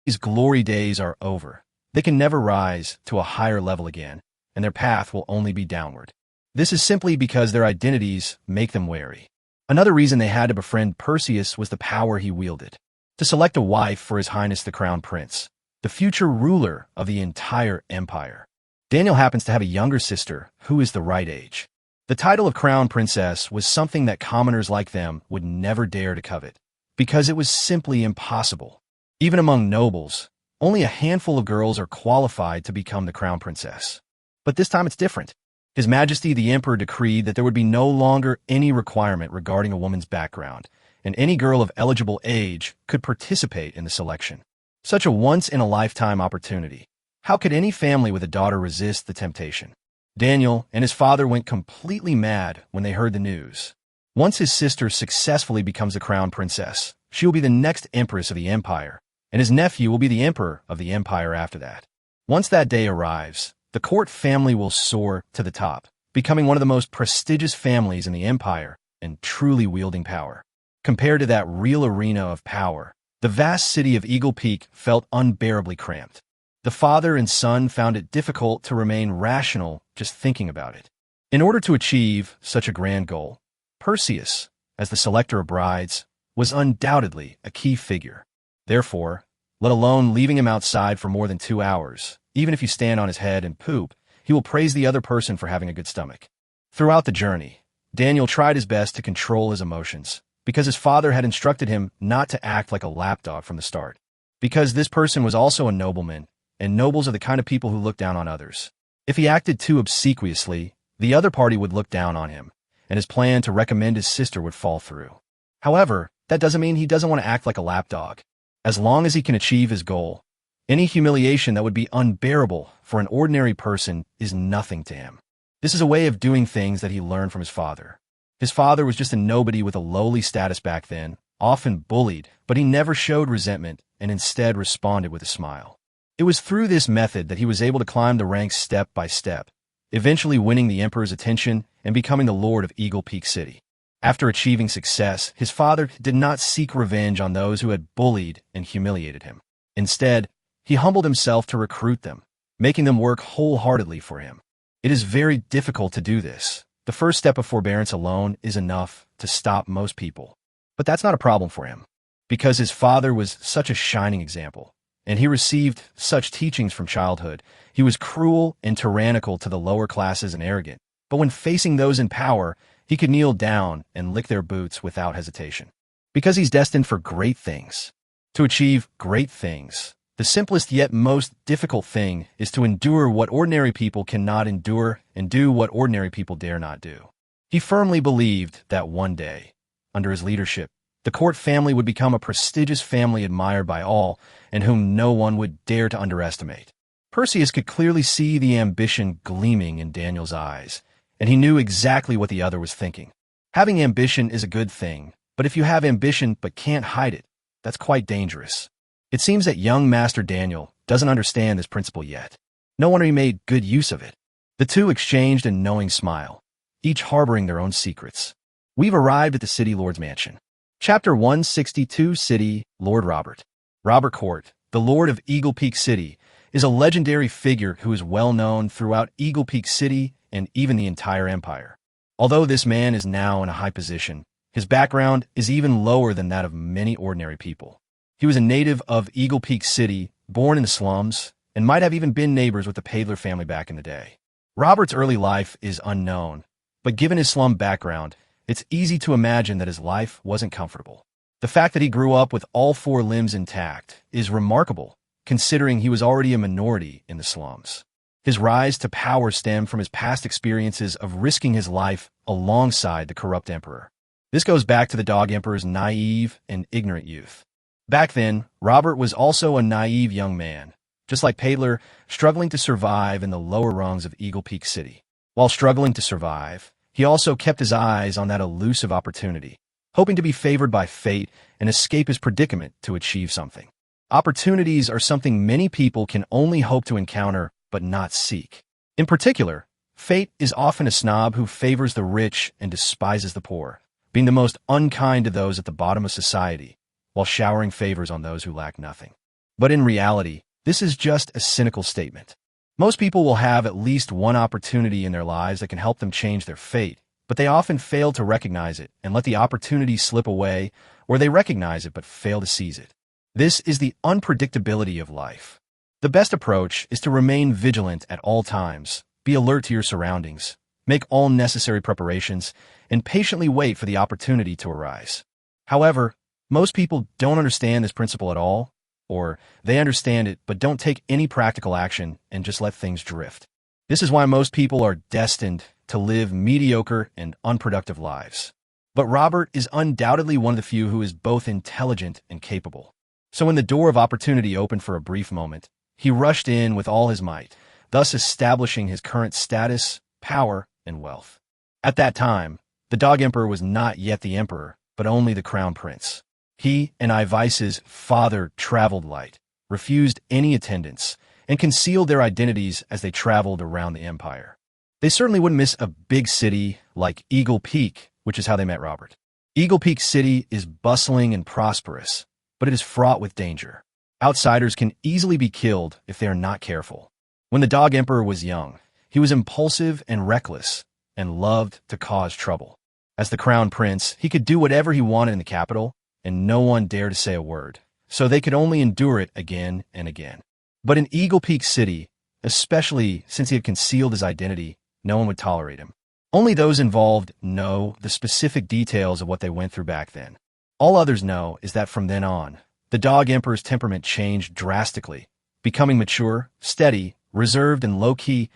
These glory days are over. They can never rise to a higher level again, and their path will only be downward. This is simply because their identities make them wary. Another reason they had to befriend Perseus was the power he wielded. To select a wife for His Highness the Crown Prince, the future ruler of the entire empire. Daniel happens to have a younger sister who is the right age. The title of Crown Princess was something that commoners like them would never dare to covet, because it was simply impossible. Even among nobles, only a handful of girls are qualified to become the Crown Princess. But this time it's different. His Majesty the Emperor decreed that there would be no longer any requirement regarding a woman's background, and any girl of eligible age could participate in the selection. Such a once-in-a-lifetime opportunity. How could any family with a daughter resist the temptation? Daniel and his father went completely mad when they heard the news. Once his sister successfully becomes the Crown Princess, she will be the next empress of the empire, and his nephew will be the emperor of the empire after that. Once that day arrives, the court family will soar to the top, becoming one of the most prestigious families in the empire and truly wielding power. Compared to that real arena of power, the vast city of Eagle Peak felt unbearably cramped. The father and son found it difficult to remain rational just thinking about it. In order to achieve such a grand goal, Perseus, as the selector of brides, was undoubtedly a key figure. Therefore, let alone leaving him outside for more than 2 hours, even if you stand on his head and poop, he will praise the other person for having a good stomach. Throughout the journey, Daniel tried his best to control his emotions, because his father had instructed him not to act like a lapdog from the start. Because this person was also a nobleman, and nobles are the kind of people who look down on others. If he acted too obsequiously, the other party would look down on him, and his plan to recommend his sister would fall through. However, that doesn't mean he doesn't want to act like a lapdog. As long as he can achieve his goal, any humiliation that would be unbearable for an ordinary person is nothing to him. This is a way of doing things that he learned from his father. His father was just a nobody with a lowly status back then, often bullied, but he never showed resentment and instead responded with a smile. It was through this method that he was able to climb the ranks step by step, eventually winning the emperor's attention and becoming the lord of Eagle Peak City. After achieving success, his father did not seek revenge on those who had bullied and humiliated him. Instead, he humbled himself to recruit them, making them work wholeheartedly for him. It is very difficult to do this. The first step of forbearance alone is enough to stop most people. But that's not a problem for him, because his father was such a shining example, and he received such teachings from childhood. He was cruel and tyrannical to the lower classes and arrogant, but when facing those in power, he could kneel down and lick their boots without hesitation. Because he's destined for great things. To achieve great things, the simplest yet most difficult thing is to endure what ordinary people cannot endure and do what ordinary people dare not do. He firmly believed that one day, under his leadership, the court family would become a prestigious family admired by all and whom no one would dare to underestimate. Perseus could clearly see the ambition gleaming in Daniel's eyes, and he knew exactly what the other was thinking. Having ambition is a good thing, but if you have ambition but can't hide it, that's quite dangerous. It seems that young Master Daniel doesn't understand this principle yet. No wonder he made good use of it. The two exchanged a knowing smile, each harboring their own secrets. We've arrived at the City Lord's mansion. Chapter 162, City Lord Robert. Robert Court, the Lord of Eagle Peak City, is a legendary figure who is well known throughout Eagle Peak City and even the entire empire. Although this man is now in a high position, his background is even lower than that of many ordinary people. He was a native of Eagle Peak City, born in the slums, and might have even been neighbors with the Padler family back in the day. Robert's early life is unknown, but given his slum background, it's easy to imagine that his life wasn't comfortable. The fact that he grew up with all 4 limbs intact is remarkable, considering he was already a minority in the slums. His rise to power stemmed from his past experiences of risking his life alongside the corrupt emperor. This goes back to the Dog Emperor's naive and ignorant youth. Back then, Robert was also a naive young man, just like Padler, struggling to survive in the lower rungs of Eagle Peak City. While struggling to survive, he also kept his eyes on that elusive opportunity, hoping to be favored by fate and escape his predicament to achieve something. Opportunities are something many people can only hope to encounter but not seek. In particular, fate is often a snob who favors the rich and despises the poor, being the most unkind to those at the bottom of society, while showering favors on those who lack nothing. But in reality, this is just a cynical statement. Most people will have at least one opportunity in their lives that can help them change their fate, but they often fail to recognize it and let the opportunity slip away, or they recognize it but fail to seize it. This is the unpredictability of life. The best approach is to remain vigilant at all times, be alert to your surroundings, make all necessary preparations, and patiently wait for the opportunity to arise. However, most people don't understand this principle at all, or they understand it but don't take any practical action and just let things drift. This is why most people are destined to live mediocre and unproductive lives. But Robert is undoubtedly one of the few who is both intelligent and capable. So when the door of opportunity opened for a brief moment, he rushed in with all his might, thus establishing his current status, power, and wealth. At that time, the Dog Emperor was not yet the emperor, but only the crown prince. He and Ivice's father traveled light, refused any attendance, and concealed their identities as they traveled around the empire. They certainly wouldn't miss a big city like Eagle Peak, which is how they met Robert. Eagle Peak City is bustling and prosperous, but it is fraught with danger. Outsiders can easily be killed if they are not careful. When the Dog Emperor was young, he was impulsive and reckless, and loved to cause trouble. As the crown prince, he could do whatever he wanted in the capital, and no one dared to say a word, so they could only endure it again and again. But in Eagle Peak City, especially since he had concealed his identity, no one would tolerate him. Only those involved know the specific details of what they went through back then. All others know is that from then on, the Dog Emperor's temperament changed drastically, becoming mature, steady, reserved, and low-key,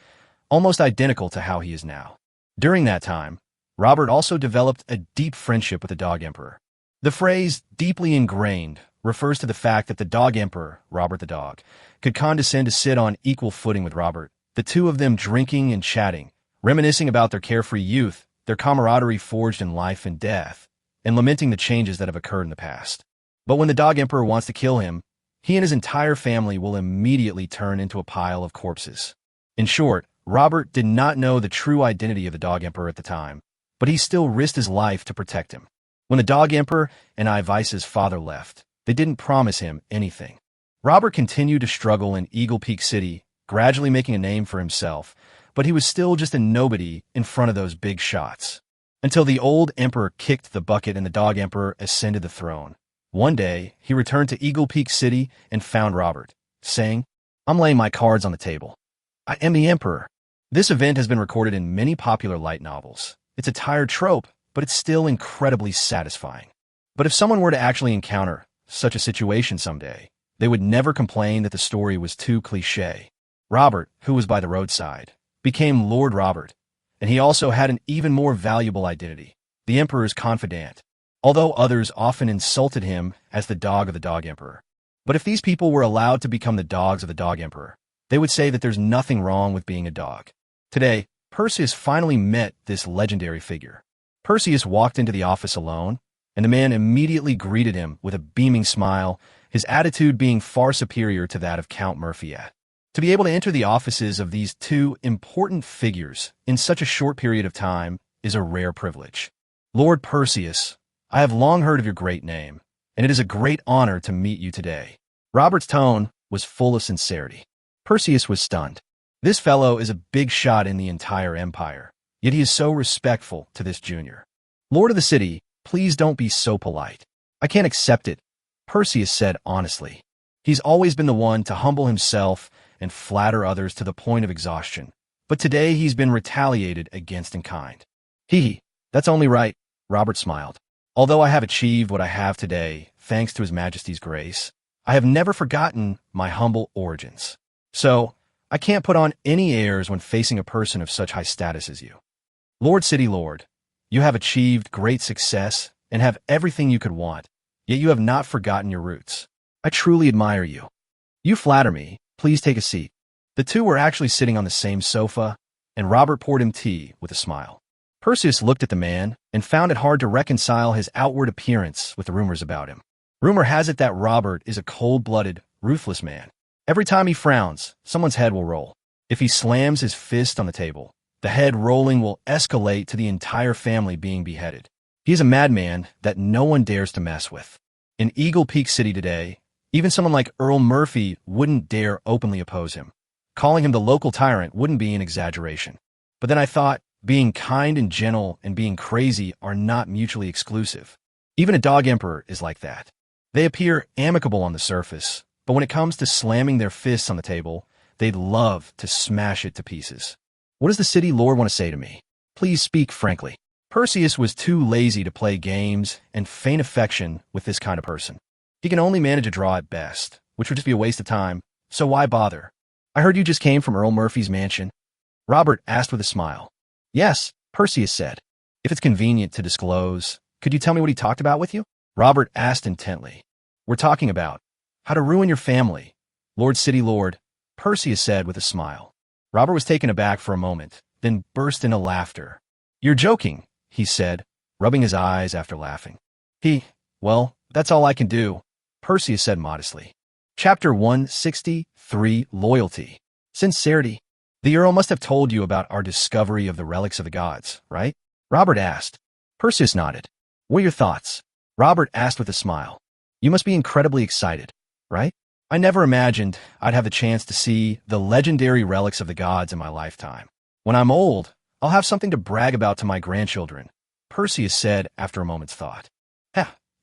almost identical to how he is now. During that time, Robert also developed a deep friendship with the Dog Emperor. The phrase deeply ingrained refers to the fact that the Dog Emperor, Robert the dog, could condescend to sit on equal footing with Robert, the two of them drinking and chatting, reminiscing about their carefree youth, their camaraderie forged in life and death, and lamenting the changes that have occurred in the past. But when the Dog Emperor wants to kill him, he and his entire family will immediately turn into a pile of corpses. In short, Robert did not know the true identity of the Dog Emperor at the time, but he still risked his life to protect him. When the Dog Emperor and Ivice's father left, they didn't promise him anything. Robert continued to struggle in Eagle Peak City, gradually making a name for himself, but he was still just a nobody in front of those big shots. Until the old emperor kicked the bucket and the Dog Emperor ascended the throne. One day, he returned to Eagle Peak City and found Robert, saying, "I'm laying my cards on the table. I am the emperor." This event has been recorded in many popular light novels. It's a tired trope, but it's still incredibly satisfying. But if someone were to actually encounter such a situation someday, they would never complain that the story was too cliché. Robert, who was by the roadside, became Lord Robert, and he also had an even more valuable identity, the emperor's confidant, although others often insulted him as the dog of the Dog Emperor. But if these people were allowed to become the dogs of the Dog Emperor, they would say that there's nothing wrong with being a dog. Today, Perseus finally met this legendary figure. Perseus walked into the office alone, and the man immediately greeted him with a beaming smile, his attitude being far superior to that of Count Murphyat. To be able to enter the offices of these two important figures in such a short period of time is a rare privilege. Lord Perseus, I have long heard of your great name, and it is a great honor to meet you today. Robert's tone was full of sincerity. Perseus was stunned. This fellow is a big shot in the entire empire, yet he is so respectful to this junior. Lord of the city, please don't be so polite. I can't accept it, Perseus said honestly. He's always been the one to humble himself and flatter others to the point of exhaustion, but today he's been retaliated against in kind. That's only right, Robert smiled. Although I have achieved what I have today, thanks to His Majesty's grace, I have never forgotten my humble origins. So, I can't put on any airs when facing a person of such high status as you. Lord City Lord, you have achieved great success and have everything you could want, yet you have not forgotten your roots. I truly admire you. You flatter me. Please take a seat. The two were actually sitting on the same sofa, and Robert poured him tea with a smile. Perseus looked at the man and found it hard to reconcile his outward appearance with the rumors about him. Rumor has it that Robert is a cold-blooded, ruthless man. Every time he frowns, someone's head will roll. If he slams his fist on the table, the head rolling will escalate to the entire family being beheaded. He is a madman that no one dares to mess with. In Eagle Peak City today, Even someone like Earl Murphy wouldn't dare openly oppose him. Calling him the local tyrant wouldn't be an exaggeration. But then I thought, being kind and gentle and being crazy are not mutually exclusive. Even a dog emperor is like that. They appear amicable on the surface, but when it comes to slamming their fists on the table, they'd love to smash it to pieces. What does the city lord want to say to me? Please speak frankly. Perseus was too lazy to play games and feign affection with this kind of person. He can only manage a draw at best, which would just be a waste of time, so why bother? I heard you just came from Earl Murphy's mansion. Robert asked with a smile. Yes, Perseus said. If it's convenient to disclose, could you tell me what he talked about with you? Robert asked intently. We're talking about how to ruin your family, Lord City Lord, Perseus said with a smile. Robert was taken aback for a moment, then burst into laughter. You're joking, he said, rubbing his eyes after laughing. Well, that's all I can do, Perseus said modestly. Chapter 163, Loyalty. Sincerity. The Earl must have told you about our discovery of the relics of the gods, right? Robert asked. Perseus nodded. What are your thoughts? Robert asked with a smile. You must be incredibly excited, right? I never imagined I'd have the chance to see the legendary relics of the gods in my lifetime. When I'm old, I'll have something to brag about to my grandchildren, Perseus said after a moment's thought.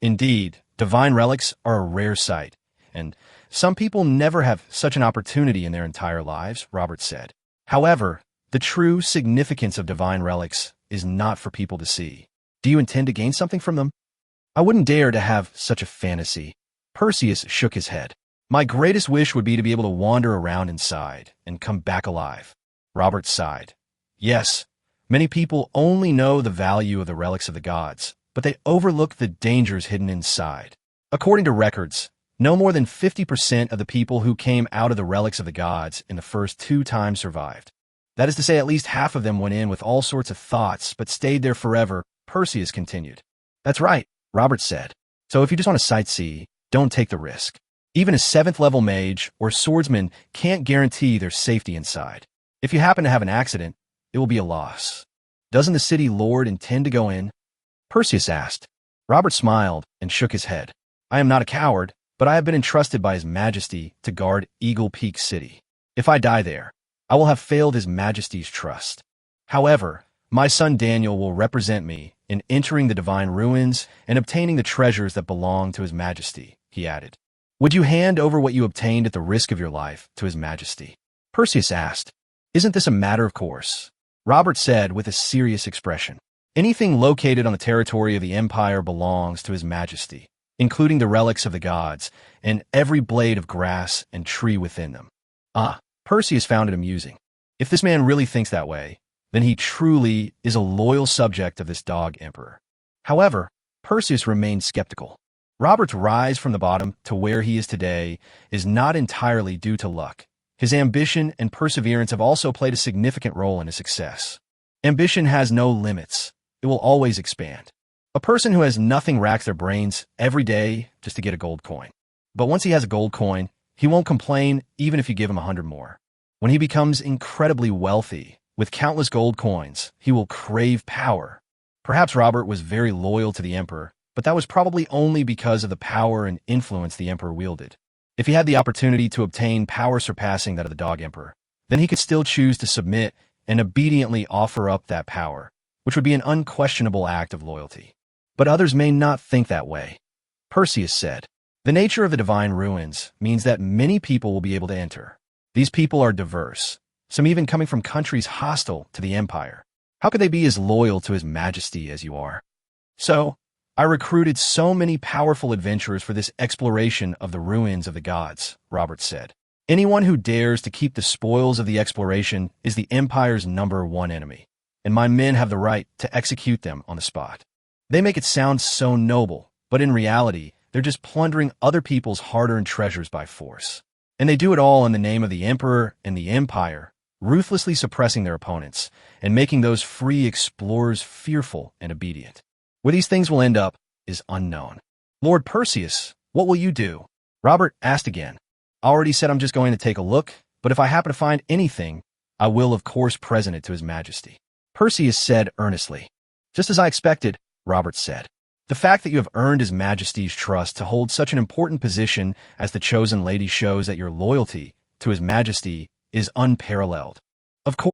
Indeed, divine relics are a rare sight, and some people never have such an opportunity in their entire lives, Robert said. However, the true significance of divine relics is not for people to see. Do you intend to gain something from them? I wouldn't dare to have such a fantasy. Perseus shook his head. My greatest wish would be to be able to wander around inside and come back alive. Robert sighed. Yes, many people only know the value of the relics of the gods, but they overlook the dangers hidden inside. According to records, no more than 50% of the people who came out of the relics of the gods in the first 2 times survived. That is to say, at least half of them went in with all sorts of thoughts, but stayed there forever, Perseus continued. That's right, Robert said. So if you just want to sightsee, don't take the risk. Even a 7th-level mage or swordsman can't guarantee their safety inside. If you happen to have an accident, it will be a loss. Doesn't the city lord intend to go in? Perseus asked. Robert smiled and shook his head. I am not a coward, but I have been entrusted by His Majesty to guard Eagle Peak City. If I die there, I will have failed His Majesty's trust. However, my son Daniel will represent me in entering the divine ruins and obtaining the treasures that belong to His Majesty, he added. Would you hand over what you obtained at the risk of your life to His Majesty? Perseus asked. Isn't this a matter of course? Robert said with a serious expression. Anything located on the territory of the Empire belongs to His Majesty, including the relics of the gods and every blade of grass and tree within them. Perseus found it amusing. If this man really thinks that way, then he truly is a loyal subject of this dog emperor. However, Perseus remained skeptical. Robert's rise from the bottom to where he is today is not entirely due to luck. His ambition and perseverance have also played a significant role in his success. Ambition has no limits. It will always expand. A person who has nothing racks their brains every day just to get a gold coin. But once he has a gold coin, he won't complain even if you give him 100 more. When he becomes incredibly wealthy, with countless gold coins, he will crave power. Perhaps Robert was very loyal to the emperor, but that was probably only because of the power and influence the emperor wielded. If he had the opportunity to obtain power surpassing that of the dog emperor, then he could still choose to submit and obediently offer up that power, which would be an unquestionable act of loyalty. But others may not think that way. Perseus said, the nature of the divine ruins means that many people will be able to enter. These people are diverse, some even coming from countries hostile to the empire. How could they be as loyal to His Majesty as you are? So, I recruited so many powerful adventurers for this exploration of the ruins of the gods, Robert said. Anyone who dares to keep the spoils of the exploration is the Empire's #1 enemy, and my men have the right to execute them on the spot. They make it sound so noble, but in reality, they're just plundering other people's hard-earned treasures by force. And they do it all in the name of the Emperor and the Empire, ruthlessly suppressing their opponents and making those free explorers fearful and obedient. Where these things will end up is unknown. Lord Perseus, what will you do? Robert asked again. I already said I'm just going to take a look, but if I happen to find anything, I will of course present it to His Majesty. Perseus said earnestly. Just as I expected, Robert said. The fact that you have earned His Majesty's trust to hold such an important position as the chosen lady shows that your loyalty to His Majesty is unparalleled. Of course,